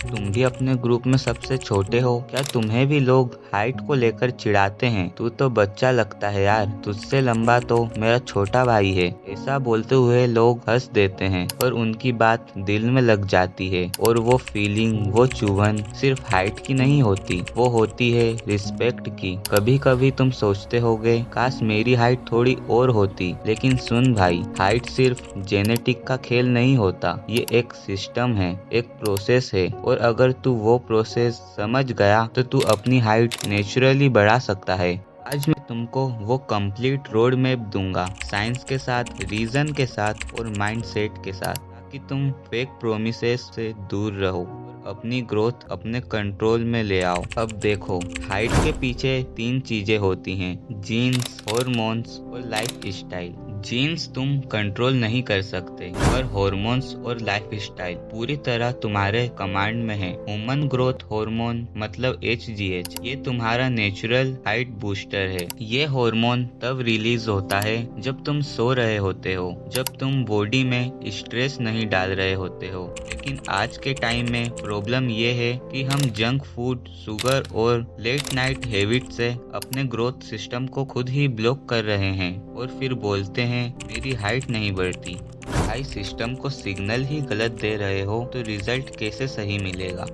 तुम भी अपने ग्रुप में सबसे छोटे हो, क्या तुम्हें भी लोग हाइट को लेकर चिढ़ाते हैं? तू तो बच्चा लगता है यार, तुझसे लंबा तो मेरा छोटा भाई है। ऐसा बोलते हुए लोग हंस देते हैं, पर उनकी बात दिल में लग जाती है। और वो फीलिंग, वो चुभन सिर्फ हाइट की नहीं होती, वो होती है रिस्पेक्ट की। कभी कभी तुम सोचते होगे काश मेरी हाइट थोड़ी और होती, लेकिन सुन भाई, हाइट सिर्फ जेनेटिक का खेल नहीं होता। ये एक सिस्टम है, एक प्रोसेस है, और अगर तू वो प्रोसेस समझ गया तो तू अपनी हाइट नेचुरली बढ़ा सकता है। आज मैं तुमको वो कंप्लीट रोड मैप दूंगा, साइंस के साथ, रीजन के साथ और माइंडसेट के साथ, ताकि तुम फेक प्रोमिसेस से दूर रहो और अपनी ग्रोथ अपने कंट्रोल में ले आओ। अब देखो, हाइट के पीछे 3 चीजें होती हैं: जीन्स, हॉर्मोन्स और लाइफ स्टाइल। जीन्स तुम कंट्रोल नहीं कर सकते, पर हॉर्मोन्स और लाइफ स्टाइल पूरी तरह तुम्हारे कमांड में है। ह्यूमन ग्रोथ हार्मोन मतलब HGH, ये तुम्हारा नेचुरल हाइट बूस्टर है। ये हार्मोन तब रिलीज होता है जब तुम सो रहे होते हो, जब तुम बॉडी में स्ट्रेस नहीं डाल रहे होते हो। लेकिन आज के टाइम में प्रॉब्लम ये है कि हम जंक फूड, शुगर और लेट नाइट हैबिट से अपने ग्रोथ सिस्टम को खुद ही ब्लॉक कर रहे हैं, और फिर बोलते हैं मेरी हाइट नहीं बढ़ती। भाई, सिस्टम को सिग्नल ही गलत दे रहे हो तो रिजल्ट कैसे सही मिलेगा?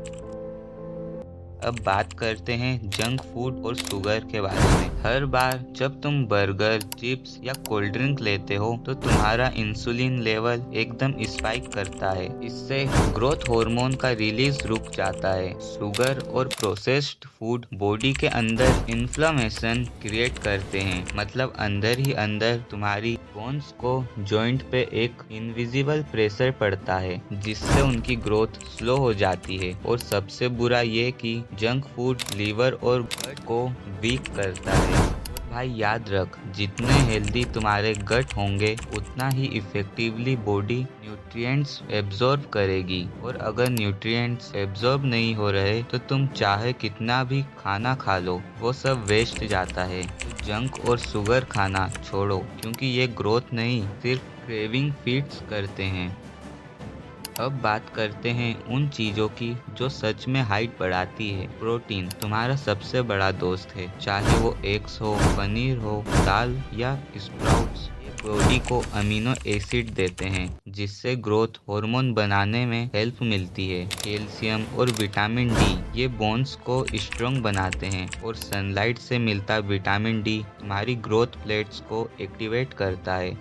अब बात करते हैं जंक फूड और शुगर के बारे में। हर बार जब तुम बर्गर, चिप्स या कोल्ड ड्रिंक लेते हो तो तुम्हारा इंसुलिन लेवल एकदम स्पाइक करता है। इससे ग्रोथ हार्मोन का रिलीज रुक जाता है। शुगर और प्रोसेस्ड फूड बॉडी के अंदर इन्फ्लेमेशन क्रिएट करते हैं, मतलब अंदर ही अंदर तुम्हारी बोन्स को जॉइंट पे एक इनविजिबल प्रेशर पड़ता है, जिससे उनकी ग्रोथ स्लो हो जाती है। और सबसे बुरा ये कि जंक फूड लीवर और गट को वीक करता है। भाई याद रख, जितने हेल्दी तुम्हारे गट होंगे उतना ही इफेक्टिवली बॉडी न्यूट्रिएंट्स एब्जॉर्ब करेगी। और अगर न्यूट्रिएंट्स एब्जॉर्ब नहीं हो रहे तो तुम चाहे कितना भी खाना खा लो, वो सब वेस्ट जाता है। तो जंक और शुगर खाना छोड़ो, क्योंकि ये ग्रोथ नहीं, सिर्फ क्रेविंग फीड्स करते हैं। अब बात करते हैं उन चीज़ों की जो सच में हाइट बढ़ाती है। प्रोटीन तुम्हारा सबसे बड़ा दोस्त है, चाहे वो एग्स हो, पनीर हो, दाल या स्प्राउट्स। ये बॉडी को अमीनो एसिड देते हैं, जिससे ग्रोथ हार्मोन बनाने में हेल्प मिलती है। कैल्शियम और विटामिन डी ये बोन्स को स्ट्रॉन्ग बनाते हैं, और सनलाइट से मिलता विटामिन डी तुम्हारी ग्रोथ प्लेट्स को एक्टिवेट करता है।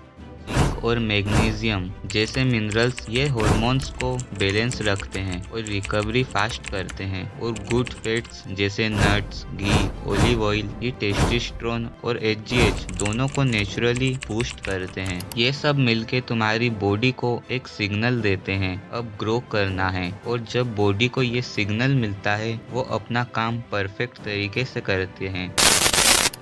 जिंक और मैग्नीशियम जैसे मिनरल्स ये हार्मोन्स को बैलेंस रखते हैं और रिकवरी फास्ट करते हैं। और गुड फैट्स जैसे नट्स, घी, ऑलिव ऑयल ये टेस्टोस्टेरोन और HGH दोनों को नेचुरली बूस्ट करते हैं। ये सब मिलके तुम्हारी बॉडी को एक सिग्नल देते हैं अब ग्रो करना है, और जब बॉडी को ये सिग्नल मिलता है वो अपना काम परफेक्ट तरीके से करते हैं।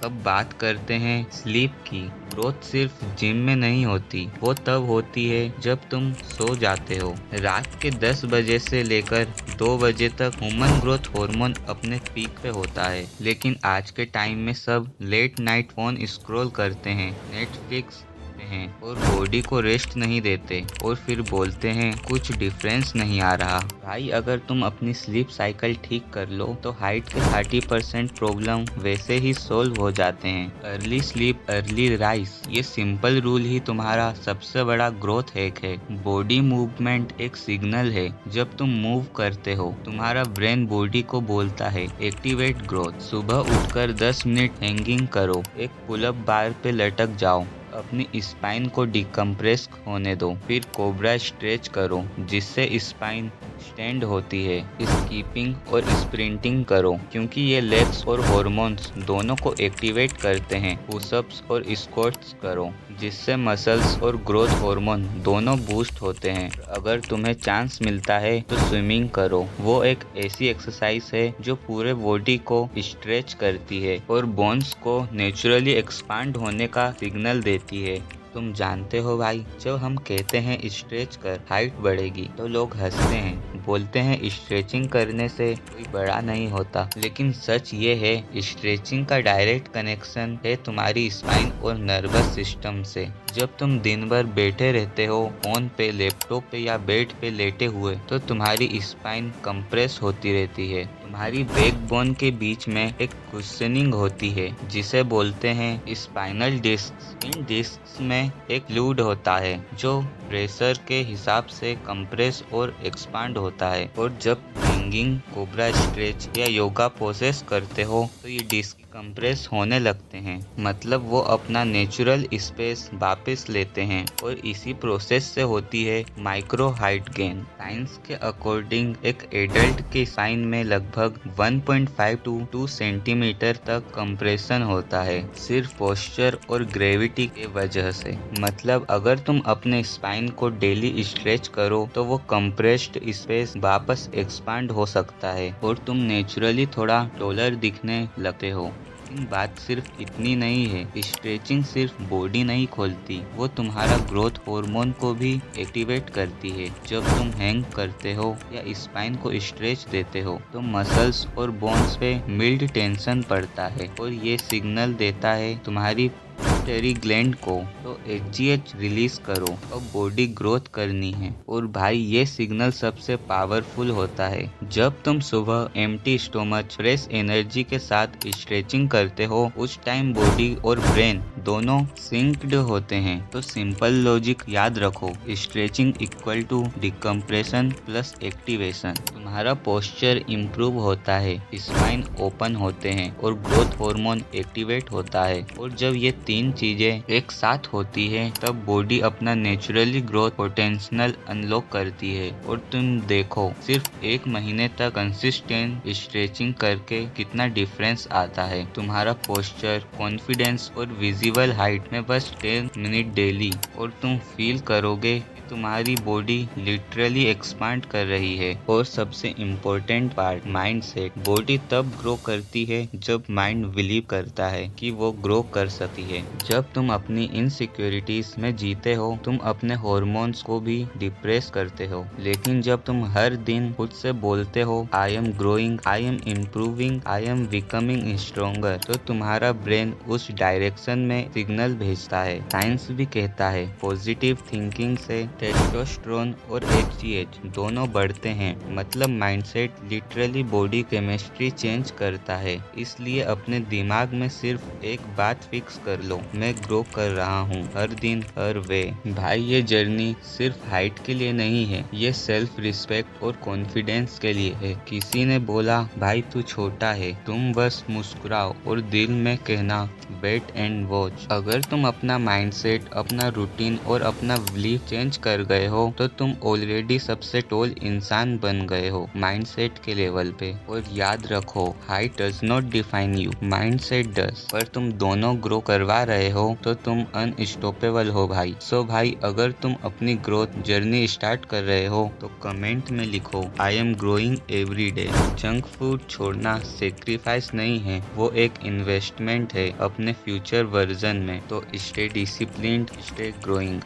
अब बात करते हैं स्लीप की। ग्रोथ सिर्फ जिम में नहीं होती, वो तब होती है जब तुम सो जाते हो। रात के 10 बजे से लेकर 2 बजे तक ह्यूमन ग्रोथ हार्मोन अपने पीक पे होता है। लेकिन आज के टाइम में सब लेट नाइट फोन स्क्रॉल करते हैं, नेटफ्लिक्स हैं और बॉडी को रेस्ट नहीं देते, और फिर बोलते हैं कुछ डिफरेंस नहीं आ रहा। भाई, अगर तुम अपनी स्लीप साइकिल ठीक कर लो तो हाइट के 30% प्रॉब्लम वैसे ही सोल्व हो जाते हैं। अर्ली स्लीप अर्ली राइज, ये सिंपल रूल ही तुम्हारा सबसे बड़ा ग्रोथ हैक है। बॉडी मूवमेंट एक सिग्नल है। जब तुम मूव करते हो तुम्हारा ब्रेन बॉडी को बोलता है एक्टिवेट ग्रोथ। सुबह उठकर 10 मिनट हैंगिंग करो, एक पुलअप बार पे लटक जाओ, अपनी स्पाइन को डिकम्प्रेस होने दो, फिर कोबरा स्ट्रेच करो जिससे स्पाइन स्टैंड होती है। स्कीपिंग और स्प्रिंटिंग करो, क्योंकि ये लेग्स और हॉर्मोन्स दोनों को एक्टिवेट करते हैं। पुशअप्स और स्क्वाट्स करो, जिससे मसल्स और ग्रोथ हार्मोन दोनों बूस्ट होते हैं। अगर तुम्हें चांस मिलता है तो स्विमिंग करो, वो एक ऐसी एक्सरसाइज है जो पूरे बॉडी को स्ट्रेच करती है और बोन्स को नेचुरली एक्सपांड होने का सिग्नल देती है। तुम जानते हो भाई, जब हम कहते हैं स्ट्रेच कर हाइट बढ़ेगी तो लोग हंसते हैं, बोलते हैं स्ट्रेचिंग करने से कोई बड़ा नहीं होता। लेकिन सच ये है, स्ट्रेचिंग का डायरेक्ट कनेक्शन है तुम्हारी स्पाइन और नर्वस सिस्टम से। जब तुम दिन भर बैठे रहते हो फोन पे, लैपटॉप पे या बेड पे लेटे हुए, तो तुम्हारी स्पाइन कंप्रेस होती रहती है। तुम्हारी बैकबोन के बीच में एक कुशनिंग होती है जिसे बोलते हैं स्पाइनल डिस्क। इन डिस्क में एक फ्लूइड होता है जो प्रेशर के हिसाब से कंप्रेस और एक्सपांड होता है। और जब हैंगिंग, कोबरा स्ट्रेच या योगा पोसेस करते हो तो ये डिस्क कंप्रेस होने लगते हैं, मतलब वो अपना नेचुरल स्पेस वापस लेते हैं। और इसी प्रोसेस से होती है माइक्रो हाइट गेन। साइंस के अकॉर्डिंग एक एडल्ट के स्पाइन में लगभग 1.5 टू 2 सेंटीमीटर तक कंप्रेशन होता है, सिर्फ पोस्चर और ग्रेविटी के वजह से। मतलब अगर तुम अपने स्पाइन को डेली स्ट्रेच करो तो वो कंप्रेस्ड स्पेस वापस एक्सपांड हो सकता है और तुम नेचुरली थोड़ा टॉलर दिखने लगते हो। लेकिन बात सिर्फ इतनी नहीं है, स्ट्रेचिंग सिर्फ बॉडी नहीं खोलती, वो तुम्हारा ग्रोथ हार्मोन को भी एक्टिवेट करती है। जब तुम हैंग करते हो या स्पाइन को स्ट्रेच देते हो तो मसल्स और बोन्स पे मिल्ड टेंशन पड़ता है और ये सिग्नल देता है तुम्हारी पिट्यूटरी ग्लैंड को तो HGH रिलीज करो, अब बॉडी ग्रोथ करनी है। और भाई ये सिग्नल सबसे पावरफुल होता है जब तुम सुबह एम्प्टी स्टोमच फ्रेश एनर्जी के साथ स्ट्रेचिंग करते हो। उस टाइम बॉडी और ब्रेन दोनों सिंक्ड होते हैं। तो सिंपल लॉजिक याद रखो, stretching equal to decompression plus activation. तुम्हारा पोस्चर इम्प्रूव होता है, स्पाइन ओपन होते हैं और ग्रोथ हार्मोन एक्टिवेट होता है। और जब ये तीन चीजें एक साथ होती है तब बॉडी अपना नेचुरली ग्रोथ पोटेंशियल अनलॉक करती है। और तुम देखो सिर्फ 1 महीने तक कंसिस्टेंट स्ट्रेचिंग करके कितना डिफरेंस आता है तुम्हारा पोस्चर, कॉन्फिडेंस और विजिबल हाइट में बस 10 मिनट डेली। और तुम फील करोगे तुम्हारी बॉडी लिटरली एक्सपांड कर रही है। और सबसे इम्पोर्टेंट पार्ट, माइंडसेट। बॉडी तब ग्रो करती है जब माइंड बिलीव करता है कि वो ग्रो कर सकती है। जब तुम अपनी इनसिक्योरिटीज में जीते हो तुम अपने हॉर्मोन्स को भी डिप्रेस करते हो। लेकिन जब तुम हर दिन खुद से बोलते हो I am growing, I am improving, I am becoming stronger, तो तुम्हारा ब्रेन उस डायरेक्शन में सिग्नल भेजता है। साइंस भी कहता है पॉजिटिव थिंकिंग से टेस्टोस्टेरोन और HGH दोनों बढ़ते हैं। मतलब mindset literally body chemistry change करता है। इसलिए अपने दिमाग में सिर्फ एक बात फिक्स कर लो, मैं ग्रो कर रहा हूँ हर दिन हर वे। भाई ये जर्नी सिर्फ हाइट के लिए नहीं है, ये सेल्फ रिस्पेक्ट और कॉन्फिडेंस के लिए है। किसी ने बोला भाई तू छोटा है, तुम बस मुस्कुराओ और दिल में कहना वेट एंड वॉच। अगर तुम अपना माइंडसेट, अपना रूटीन और अपना बिलीफ चेंज कर गए हो तो तुम ऑलरेडी सबसे टॉल इंसान बन गए हो माइंडसेट के लेवल पे। और याद रखो, height does not define you, mindset does. पर तुम दोनों ग्रो करवा रहे हो तो तुम अनस्टॉपेबल हो भाई। सो भाई अगर तुम अपनी ग्रोथ जर्नी स्टार्ट कर रहे हो तो कमेंट में लिखो I am growing every day. Junk food छोड़ना सेक्रीफाइस नहीं है, वो एक इन्वेस्टमेंट है अपने फ्यूचर वर्जन में। तो स्टे डिसिप्लिन्ड, स्टे ग्रोइंग।